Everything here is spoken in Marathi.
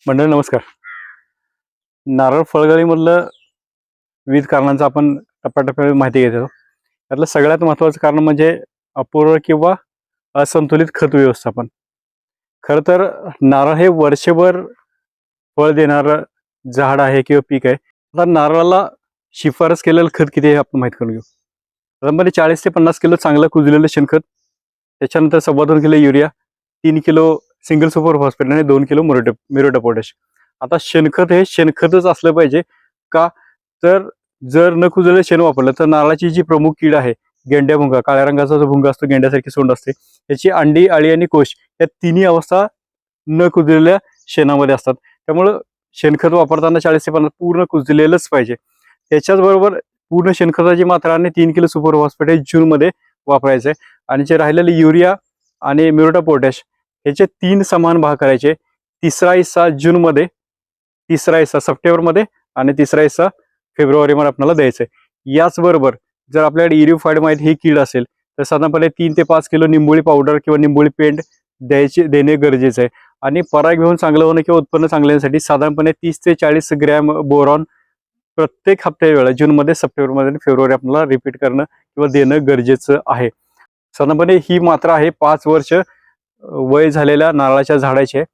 मंडळी नमस्कार. नारळ फळगळीमधलं विविध कारणांचा आपण टप्प्याटप्प्याने माहिती घेत आहोत. त्यातलं सगळ्यात महत्त्वाचं कारण म्हणजे अपूर्ण किंवा असंतुलित खत व्यवस्थापन. खरं तर नारळ हे वर्षभर फळ देणारं झाड आहे किंवा पीक आहे. आता नारळाला शिफारस केलेलं खत किती आहे आपण माहीत करून घेऊ. साधारणपणे 40 ते 50 किलो चांगलं कुजलेलं शेणखत, त्याच्यानंतर 2.25 kilo urea, 3 kilo single super phosphate आणि 2 किलो मिरोटा पोटॅश. आता शेणखत हे शेणखतच असलं पाहिजे का? तर जर न कुजलेलं शेण वापरलं तर नारळाची जी प्रमुख कीड आहे गेंड्या भुंगा, काळ्या रंगाचा जो भुंगा असतो, गेंड्यासारखी सोंड असते, त्याची अंडी, अळी आणि कोश या तिन्ही अवस्था न कुजलेल्या शेणामध्ये असतात. त्यामुळं शेणखत वापरताना 40 ते 50 पूर्ण कुजलेलंच पाहिजे. त्याच्याचबरोबर पूर्ण शेणखताची मात्रा आणि 3 किलो सुपर फॉस्फेट हे जूनमध्ये वापरायचं आहे. आणि जे राहिलेले युरिया आणि म्युरेटा पोटॅश ह्याचे 3 समान भाग करायचे. तिसरा हिस्सा जूनमध्ये, तिसरा हिस्सा सप्टेंबरमध्ये आणि तिसरा हिस्सा फेब्रुवारीमध्ये आपल्याला द्यायचा आहे. याचबरोबर जर आपल्याकडे इरिओफाइट माहिती ही कीड असेल तर साधारणपणे 3 ते 5 किलो निंबोळी पावडर किंवा निंबोळी पेंट देणे गरजेचं आहे. आणि पराग घेऊन चांगलं होणं किंवा उत्पन्न चांगलं येण्यासाठी साधारणपणे 30 ते 40 ग्रॅम बोरॉन प्रत्येक हप्त्याच्या वेळेला जूनमध्ये, सप्टेंबरमध्ये आणि फेब्रुवारी आपल्याला रिपीट करणं किंवा देणं गरजेचं आहे. साधारणपणे ही मात्रा आहे 5 वर्ष वय झालेल्या नारळाच्या झाडाची आहे.